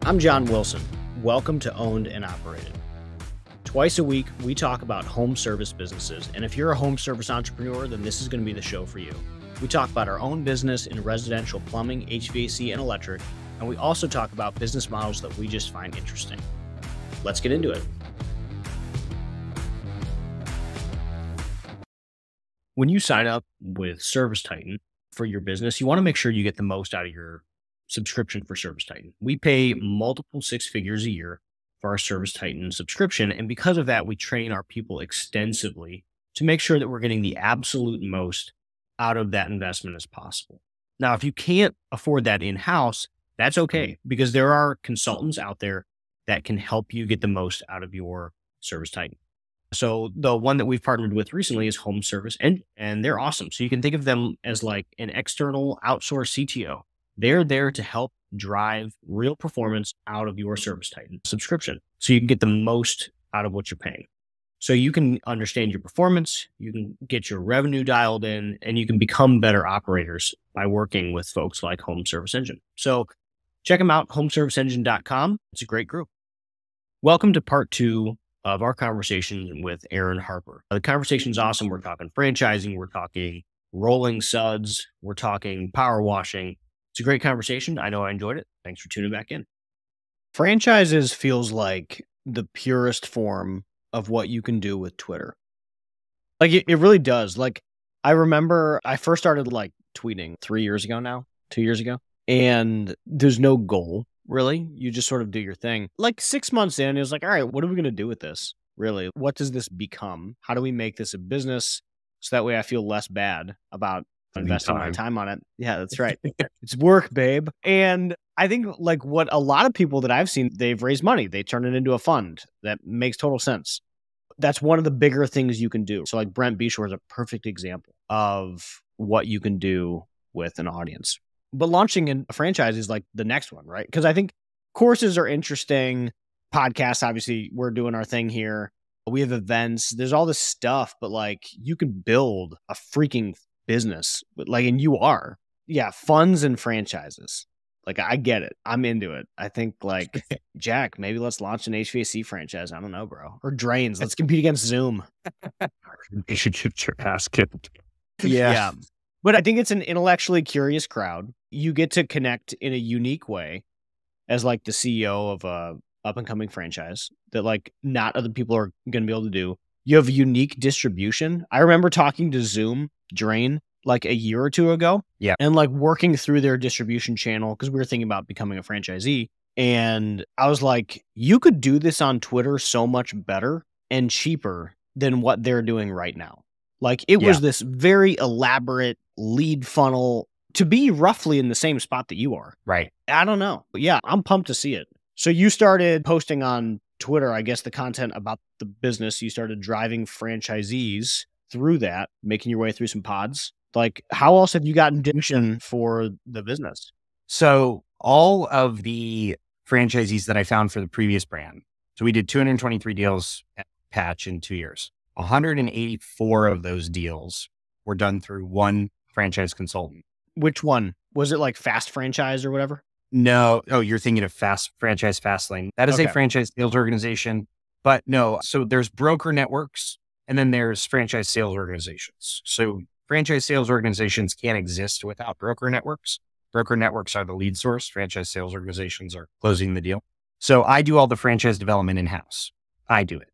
I'm John Wilson. Welcome to Owned and Operated. Twice a week, we talk about home service businesses. And if you're a home service entrepreneur, then this is going to be the show for you. We talk about our own business in residential plumbing, HVAC, and electric. And we also talk about business models that we just find interesting. Let's get into it. When you sign up with ServiceTitan for your business, you want to make sure you get the most out of your subscription for ServiceTitan. We pay multiple six figures a year for our ServiceTitan subscription. And because of that, we train our people extensively to make sure that we're getting the absolute most out of that investment as possible. Now, if you can't afford that in-house, that's okay, because there are consultants out there that can help you get the most out of your ServiceTitan. So the one that we've partnered with recently is Home Service Engine, and they're awesome. So you can think of them as like an external outsourced CTO. They're there to help drive real performance out of your ServiceTitan subscription so you can get the most out of what you're paying. So you can understand your performance, you can get your revenue dialed in, and you can become better operators by working with folks like Home Service Engine. So check them out, homeserviceengine.com. It's a great group. Welcome to part 2 of our conversation with Aaron Harper. The conversation is awesome. We're talking franchising, we're talking rolling suds, we're talking power washing. It's a great conversation. I know I enjoyed it. Thanks for tuning back in. Franchises feels like the purest form of what you can do with Twitter. Like it really does. Like I remember I first started like tweeting 2 years ago, and there's no goal really. You just sort of do your thing. Like 6 months in, it was like, all right, what are we going to do with this? Really? What does this become? How do we make this a business so that way I feel less bad about investing my time on it? Yeah, that's right. It's work, babe. And I think like what a lot of people that I've seen, they've raised money. They turn it into a fund. That makes total sense. That's one of the bigger things you can do. So like Brent Beshore is a perfect example of what you can do with an audience. But launching a franchise is like the next one, right? Because I think courses are interesting. Podcasts, obviously, we're doing our thing here. We have events. There's all this stuff, but like you can build a freaking business, like, and you are. Yeah, funds and franchises. Like, I get it. I'm into it. I think like, Jack, maybe let's launch an HVAC franchise. I don't know, bro. Or drains. Let's compete against Zoom. You should get your ass kicked. Yeah. But I think it's an intellectually curious crowd. You get to connect in a unique way as like the CEO of a up and coming franchise that like not other people are going to be able to do. You have unique distribution. I remember talking to Zoom Drain like a year or two ago. Yeah. And like working through their distribution channel because we were thinking about becoming a franchisee. And I was like, you could do this on Twitter so much better and cheaper than what they're doing right now. Like it was this very elaborate lead funnel to be roughly in the same spot that you are. Right. I don't know. But yeah, I'm pumped to see it. So you started posting on Twitter, I guess, the content about the business. You started driving franchisees through that, making your way through some pods. Like, how else have you gotten distribution for the business? So all of the franchisees that I found for the previous brand, so we did 223 deals at Patch in 2 years. 184 of those deals were done through one franchise consultant. Which one? Was it like Fast Franchise or whatever? No. Oh, you're thinking of Franchise Fastlane. That is a franchise sales organization, but no. So there's broker networks and then there's franchise sales organizations. So franchise sales organizations can't exist without broker networks. Broker networks are the lead source. Franchise sales organizations are closing the deal. So I do all the franchise development in-house. I do it.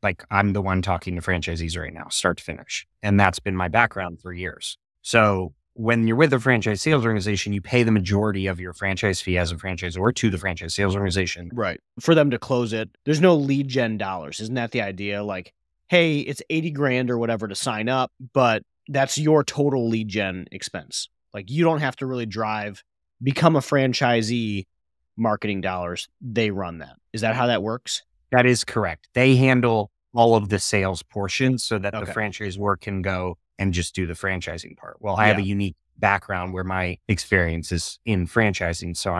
Like I'm the one talking to franchisees right now, start to finish. And that's been my background for years. So when you're with a franchise sales organization, you pay the majority of your franchise fee as a franchisor to the franchise sales organization. Right. For them to close it. There's no lead gen dollars. Isn't that the idea? Like, hey, it's 80 grand or whatever to sign up, but that's your total lead gen expense. Like you don't have to really become a franchisee marketing dollars. They run that. Is that how that works? That is correct. They handle all of the sales portion so that the franchisor can go and just do the franchising part. Well, I have a unique background where my experience is in franchising. So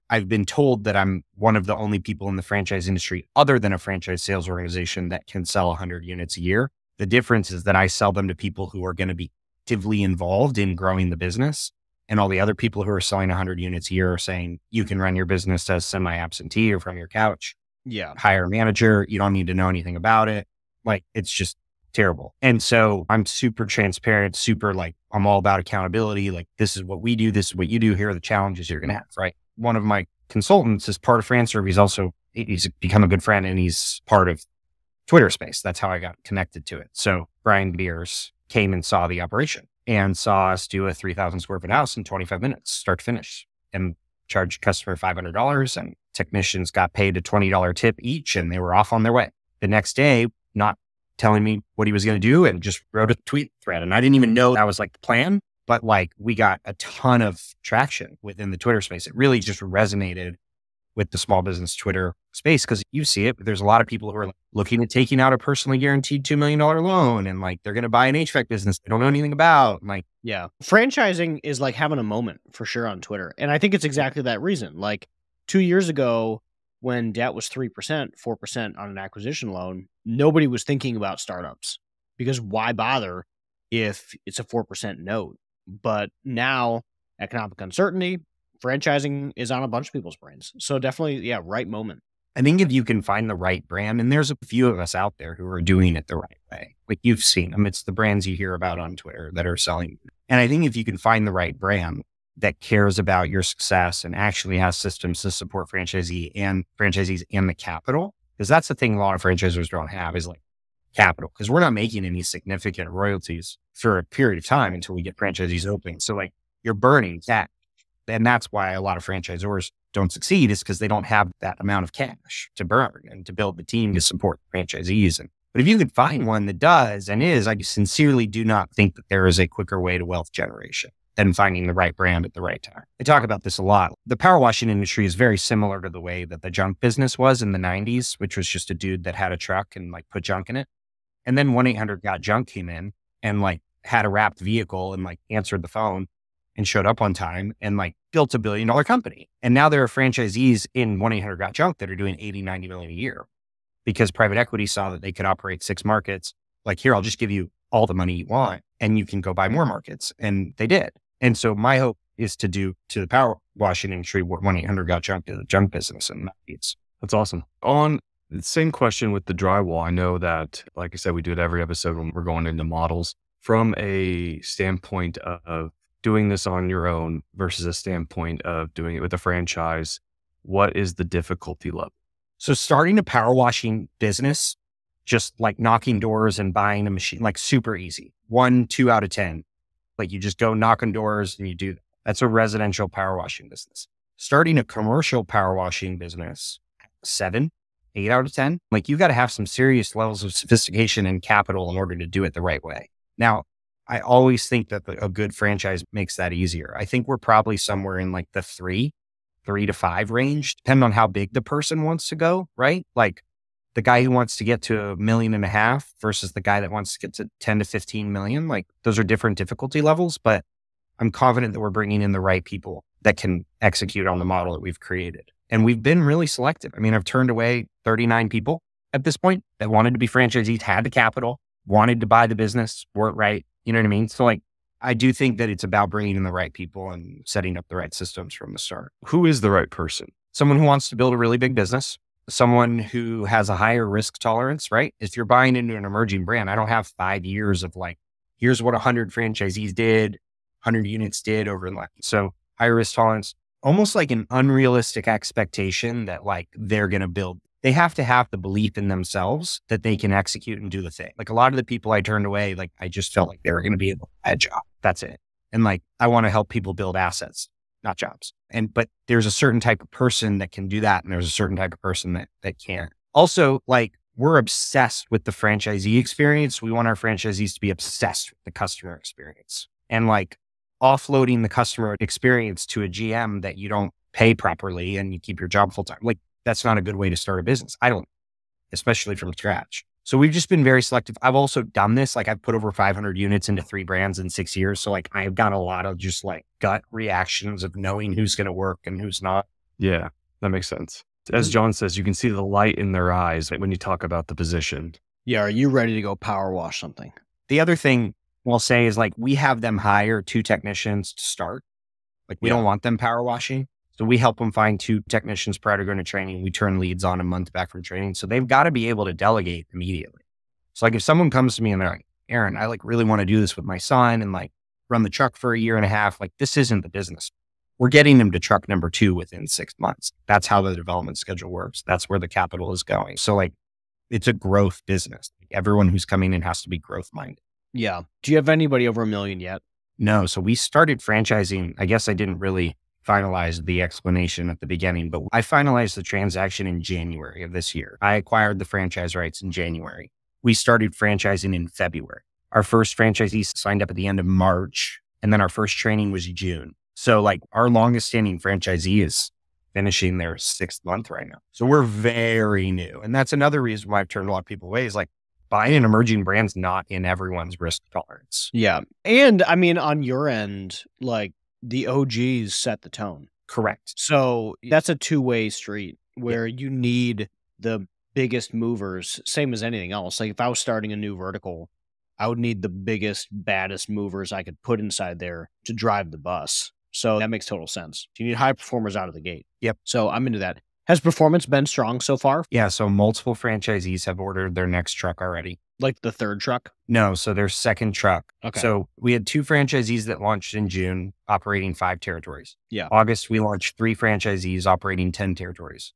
I've been told that I'm one of the only people in the franchise industry other than a franchise sales organization that can sell 100 units a year. The difference is that I sell them to people who are going to be actively involved in growing the business. And all the other people who are selling 100 units a year are saying, you can run your business as semi-absentee or from your couch. Yeah. Hire a manager. You don't need to know anything about it. Like, it's just terrible. And so I'm super transparent, super like, I'm all about accountability. Like, this is what we do. This is what you do. Here are the challenges you're going to have, right? One of my consultants is part of FranServe. He's become a good friend and he's part of Twitter Space. That's how I got connected to it. So Brian Beers came and saw the operation and saw us do a 3,000 square foot house in 25 minutes, start to finish, and charged customer $500, and technicians got paid a $20 tip each, and they were off on their way. The next day, not telling me what he was going to do, and just wrote a tweet thread. And I didn't even know that was like the plan, but like we got a ton of traction within the Twitter space. It really just resonated with the small business Twitter space, because you see it. There's a lot of people who are like looking at taking out a personally guaranteed $2 million loan, and like they're going to buy an HVAC business they don't know anything about. Like, yeah, franchising is like having a moment for sure on Twitter. And I think it's exactly that reason. Like 2 years ago, when debt was 3%, 4% on an acquisition loan, nobody was thinking about startups, because why bother if it's a 4% note? But now, economic uncertainty, franchising is on a bunch of people's brains. So definitely, yeah, right moment. I think if you can find the right brand, and there's a few of us out there who are doing it the right way, like you've seen them, it's the brands you hear about on Twitter that are selling. And I think if you can find the right brand that cares about your success and actually has systems to support franchisees and the capital, because that's the thing a lot of franchisors don't have, is like capital, because we're not making any significant royalties for a period of time until we get franchisees open. So like you're burning that. And that's why a lot of franchisors don't succeed, is because they don't have that amount of cash to burn and to build the team to support franchisees. But if you could find one that does and is, I sincerely do not think that there is a quicker way to wealth generation than finding the right brand at the right time. I talk about this a lot. The power washing industry is very similar to the way that the junk business was in the 90s, which was just a dude that had a truck and like put junk in it. And then 1-800-GOT-JUNK came in and like had a wrapped vehicle and like answered the phone and showed up on time and like built $1 billion company. And now there are franchisees in 1-800-GOT-JUNK that are doing 80-90 million a year, because private equity saw that they could operate 6 markets. Like, here, I'll just give you all the money you want and you can go buy more markets. And they did. And so my hope is to do to the power washing industry what 1-800-GOT-JUNK to the junk business. And that's awesome. On the same question with the drywall, I know that, like I said, we do it every episode when we're going into models. From a standpoint of doing this on your own versus a standpoint of doing it with a franchise, what is the difficulty level? So starting a power washing business, just like knocking doors and buying a machine, like super easy. 1, 2 out of 10. Like you just go knock on doors and you do that. That's a residential power washing business. Starting a commercial power washing business, 7, 8 out of 10. Like you got to have some serious levels of sophistication and capital in order to do it the right way. Now, I always think that a good franchise makes that easier. I think we're probably somewhere in like the 3 to 5 range, depending on how big the person wants to go, right? Like the guy who wants to get to $1.5 million versus the guy that wants to get to 10 to 15 million. Like those are different difficulty levels, but I'm confident that we're bringing in the right people that can execute on the model that we've created. And we've been really selective. I mean, I've turned away 39 people at this point that wanted to be franchisees, had the capital, wanted to buy the business, weren't right. You know what I mean? So like, I do think that it's about bringing in the right people and setting up the right systems from the start. Who is the right person? Someone who wants to build a really big business, someone who has a higher risk tolerance, right? If you're buying into an emerging brand, I don't have 5 years of like, here's what 100 franchisees did, 100 units did over the last. So higher risk tolerance, almost like an unrealistic expectation that like they're going to build. They have to have the belief in themselves that they can execute and do the thing. Like a lot of the people I turned away, like I just felt like they were going to be able to buy a job. That's it. And like, I want to help people build assets, not jobs. But there's a certain type of person that can do that. And there's a certain type of person that can't. Also, like we're obsessed with the franchisee experience. We want our franchisees to be obsessed with the customer experience, and like offloading the customer experience to a GM that you don't pay properly and you keep your job full time. Like, that's not a good way to start a business. I don't, especially from scratch. So we've just been very selective. I've also done this. Like I've put over 500 units into 3 brands in 6 years. So like I've got a lot of just like gut reactions of knowing who's going to work and who's not. Yeah, that makes sense. As John says, you can see the light in their eyes when you talk about the position. Yeah. Are you ready to go power wash something? The other thing I'll say is like, we have them hire 2 technicians to start. Like we don't want them power washing. So we help them find 2 technicians prior to going to training. We turn leads on a month back from training. So they've got to be able to delegate immediately. So like if someone comes to me and they're like, Aaron, I like really want to do this with my son and like run the truck for a year and a half. Like this isn't the business. We're getting them to truck number 2 within 6 months. That's how the development schedule works. That's where the capital is going. So like it's a growth business. Everyone who's coming in has to be growth minded. Yeah. Do you have anybody over $1 million yet? No. So we started franchising. I guess I didn't really finalize the explanation at the beginning, but I finalized the transaction in January of this year. I acquired the franchise rights in January. We started franchising in February. Our first franchisee signed up at the end of March, and then our first training was June. So like our longest standing franchisee is finishing their 6th month right now. So we're very new. And that's another reason why I've turned a lot of people away is like buying an emerging brand's not in everyone's risk tolerance. Yeah. And I mean, on your end, like the OGs set the tone. Correct. So that's a two-way street where you need the biggest movers, same as anything else. Like if I was starting a new vertical, I would need the biggest, baddest movers I could put inside there to drive the bus. So that makes total sense. You need high performers out of the gate. Yep. So I'm into that. Has performance been strong so far? Yeah. So multiple franchisees have ordered their next truck already. Like the 3rd truck? No. So their 2nd truck. Okay. So we had 2 franchisees that launched in June, operating 5 territories. Yeah. August, we launched 3 franchisees operating 10 territories.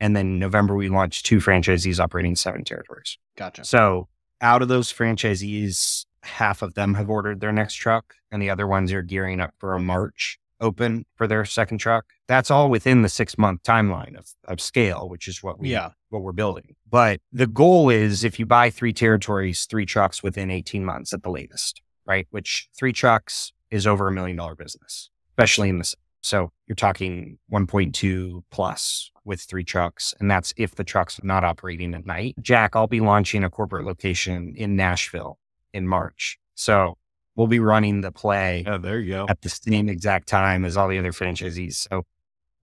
And then November, we launched 2 franchisees operating 7 territories. Gotcha. So out of those franchisees, half of them have ordered their next truck and the other ones are gearing up for a March open for their 2nd truck. That's all within the 6-month timeline of scale, which is what we're building. But the goal is if you buy 3 territories, 3 trucks within 18 months at the latest, right? Which 3 trucks is over $1 million business, especially in this. So you're talking 1.2 plus with 3 trucks. And that's if the truck's not operating at night. Jack, I'll be launching a corporate location in Nashville in March. So we'll be running the play there you go. at the same exact time as all the other franchisees. So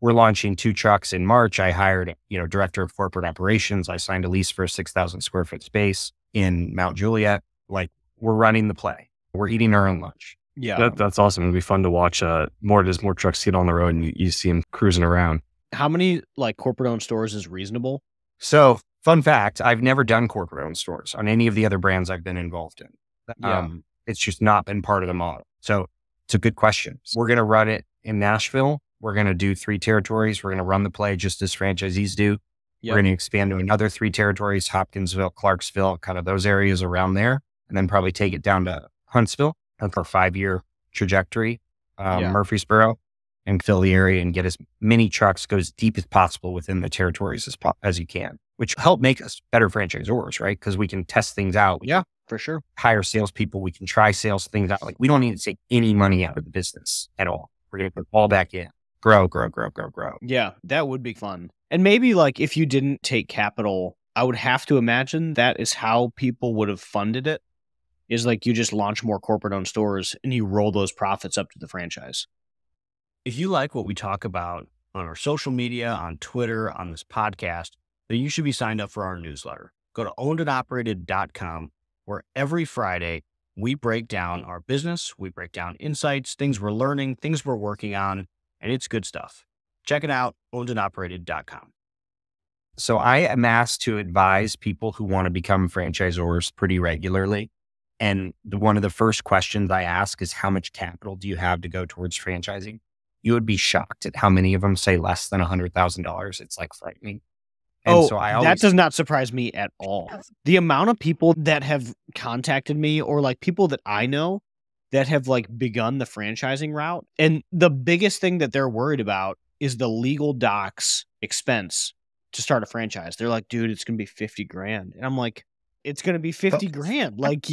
we're launching 2 trucks in March. I hired, director of corporate operations. I signed a lease for a 6,000 square foot space in Mount Juliet. Like we're running the play. We're eating our own lunch. Yeah. That's awesome. It'll be fun to watch more trucks get on the road and you see them cruising around. How many like corporate owned stores is reasonable? So fun fact, I've never done corporate owned stores on any of the other brands I've been involved in. Yeah. It's just not been part of the model. So it's a good question. We're going to run it in Nashville. We're going to do 3 territories. We're going to run the play just as franchisees do. Yep. We're going to expand to another 3 territories, Hopkinsville, Clarksville, kind of those areas around there, and then probably take it down to Huntsville for a 5-year trajectory, Murfreesboro, and fill the area and get as many trucks, go as deep as possible within the territories as you can, which help make us better franchisors, right? Because we can test things out. Yeah, for sure. Hire salespeople. We can try sales things out. Like we don't need to take any money out of the business at all. We're going to put all back in. Grow. Yeah, that would be fun. And maybe like if you didn't take capital, I would have to imagine that is how people would have funded it, is like you just launch more corporate owned stores and you roll those profits up to the franchise. If you like what we talk about on our social media, on Twitter, on this podcast, then you should be signed up for our newsletter. Go to ownedandoperated.com, where every Friday we break down our business, we break down insights, things we're learning, things we're working on, and it's good stuff. Check it out, ownedandoperated.com. So I am asked to advise people who want to become franchisors pretty regularly. And one of the first questions I ask is, how much capital do you have to go towards franchising? You would be shocked at how many of them say less than $100,000. It's like frightening. And so that does not surprise me at all. The amount of people that have contacted me, or like people that I know that have like begun the franchising route, and the biggest thing that they're worried about is the legal docs expense to start a franchise. They're like, dude, it's going to be 50 grand. And I'm like, it's going to be 50 grand. Like,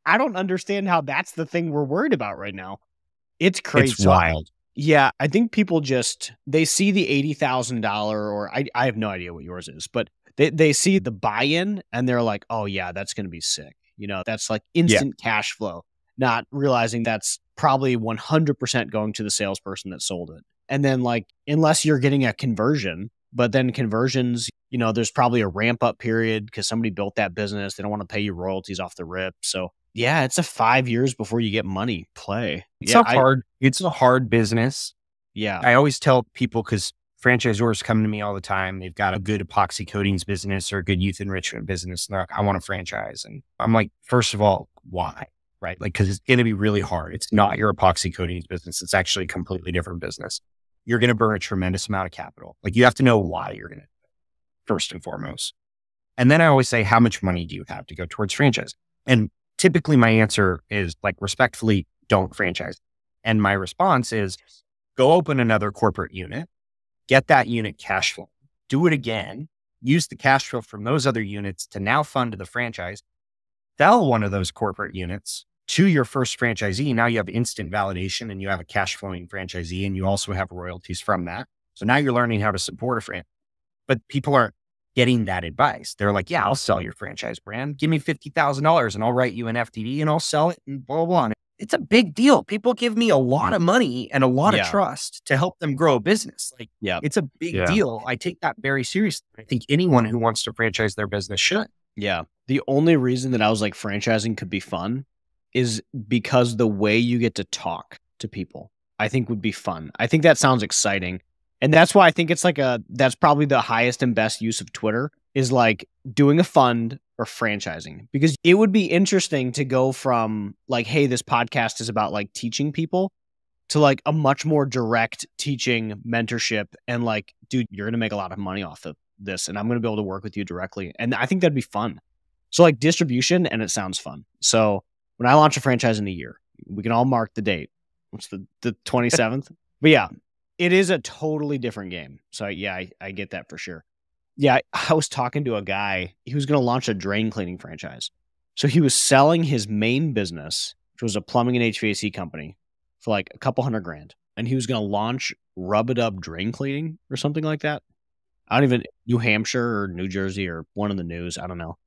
I don't understand how that's the thing we're worried about right now. It's crazy. It's wild. Yeah, I think people they see the $80,000, or I have no idea what yours is, but they see the buy-in and they're like, oh yeah, that's going to be sick. That's like instant cash flow, not realizing that's probably 100% going to the salesperson that sold it. And then like, unless you're getting a conversion, but then conversions, there's probably a ramp up period because somebody built that business. They don't want to pay you royalties off the rip. So Yeah, it's a 5 years before you get money play. It's a hard business. Yeah. I always tell people, because franchisors come to me all the time. They've got a good epoxy coatings business or a good youth enrichment business. And they're like, I want a franchise. And I'm like, first of all, why? Right? Like, because it's going to be really hard. It's not your epoxy coatings business. It's actually a completely different business. You're going to burn a tremendous amount of capital. Like, you have to know why you're going to, first and foremost. And then I always say, how much money do you have to go towards franchise? And typically my answer is, like, respectfully, don't franchise. And my response is, go open another corporate unit, get that unit cash flow, do it again, use the cash flow from those other units to now fund the franchise, sell one of those corporate units to your first franchisee. Now you have instant validation and you have a cash flowing franchisee, and you also have royalties from that. So now you're learning how to support a franchise. But people aren't getting that advice. They're like, yeah, I'll sell your franchise brand. Give me $50,000 and I'll write you an FTD and I'll sell it and blah, blah, blah. It's a big deal. People give me a lot of money and a lot of trust to help them grow a business. Like, it's a big deal. I take that very seriously. I think anyone who wants to franchise their business should. Yeah. The only reason that I was like, franchising could be fun is because the way you get to talk to people, I think would be fun. I think that sounds exciting. And that's why I think it's like that's probably the highest and best use of Twitter, is like doing a fund or franchising, because it would be interesting to go from like, hey, this podcast is about like teaching people, to like a much more direct teaching mentorship. And like, dude, you're going to make a lot of money off of this, and I'm going to be able to work with you directly. And I think that'd be fun. So like distribution, and it sounds fun. So when I launch a franchise in a year, we can all mark the date. What's the 27th? But yeah, it is a totally different game. So yeah, I get that for sure. Yeah, I was talking to a guy. He was going to launch a drain cleaning franchise. So he was selling his main business, which was a plumbing and HVAC company, for like a couple $100,000. And he was going to launch Rub It Up Drain Cleaning or something like that. I don't even, New Hampshire or New Jersey or one of the news. I don't know.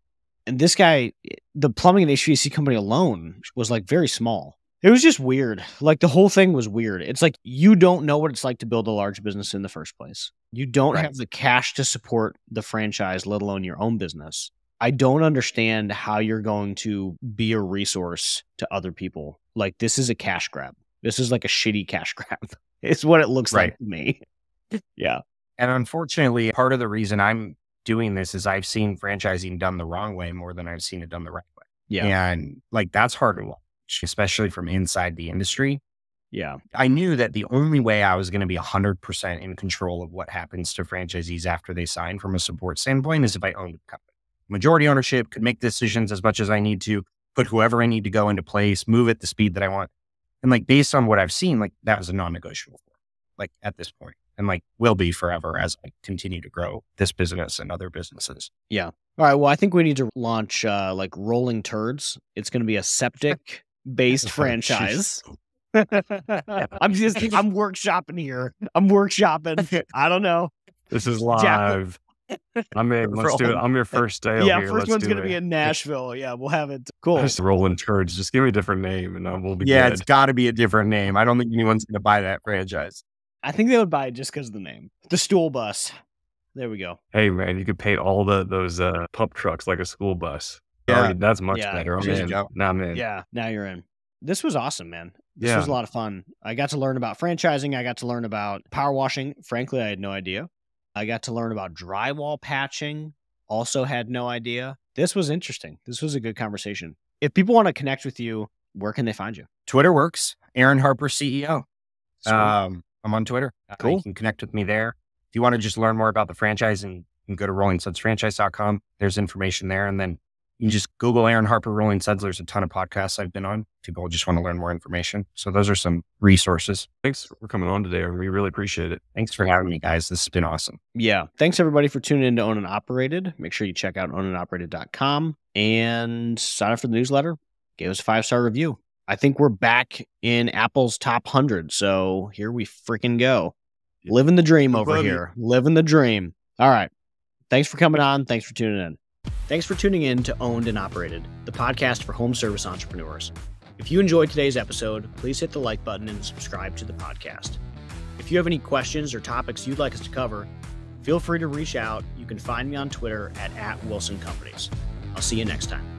And this guy, the plumbing and HVAC company alone was like very small. It was just weird. Like the whole thing was weird. It's like, you don't know what it's like to build a large business in the first place. You don't have the cash to support the franchise, let alone your own business. I don't understand how you're going to be a resource to other people. Like, this is a cash grab. This is like a shitty cash grab. It's what it looks like to me. Yeah. And unfortunately, part of the reason I'm doing this is I've seen franchising done the wrong way more than I've seen it done the right way. Yeah. And like, that's hard to watch, especially from inside the industry. Yeah. I knew that the only way I was going to be 100% in control of what happens to franchisees after they sign from a support standpoint is if I owned the company. Majority ownership, could make decisions as much as I need to, put whoever I need to go into place, move at the speed that I want. And like, based on what I've seen, like that was a non-negotiable for me, like at this point, and like will be forever as I continue to grow this business and other businesses. Yeah. All right. Well, I think we need to launch like Rolling Turds. It's going to be a septic based franchise. I'm workshopping here. I'm workshopping. I don't know. This is live. I'm in. Let's do it. I'm your first day. Yeah, here. first one's going to be in Nashville. Yeah, we'll have it. Cool. Just Rolling Turds. Just give me a different name and we'll be good. It's got to be a different name. I don't think anyone's going to buy that franchise. I think they would buy it just because of the name. The Stool Bus. There we go. Hey, man, you could paint all those pump trucks like a school bus. Yeah. That's much better. I'm in. Now I'm in. Yeah, now you're in. This was awesome, man. This was a lot of fun. I got to learn about franchising. I got to learn about power washing. Frankly, I had no idea. I got to learn about drywall patching. Also had no idea. This was interesting. This was a good conversation. If people want to connect with you, where can they find you? Twitter works. Aaron Harper, CEO. I'm on Twitter. Cool. You can connect with me there. If you want to just learn more about the franchise, and you can go to rollingsudsfranchise.com. There's information there. And then you can just Google Aaron Harper Rolling Suds. There's a ton of podcasts I've been on. People just want to learn more information. So those are some resources. Thanks for coming on today. We really appreciate it. Thanks for having me, guys. This has been awesome. Yeah. Thanks, everybody, for tuning in to Own and Operated. Make sure you check out ownandoperated.com and sign up for the newsletter. Give us a 5-star review. I think we're back in Apple's top 100. So here we freaking go. Living the dream over here. Living the dream. All right. Thanks for coming on. Thanks for tuning in. Thanks for tuning in to Owned and Operated, the podcast for home service entrepreneurs. If you enjoyed today's episode, please hit the like button and subscribe to the podcast. If you have any questions or topics you'd like us to cover, feel free to reach out. You can find me on Twitter at @WilsonCompanies. I'll see you next time.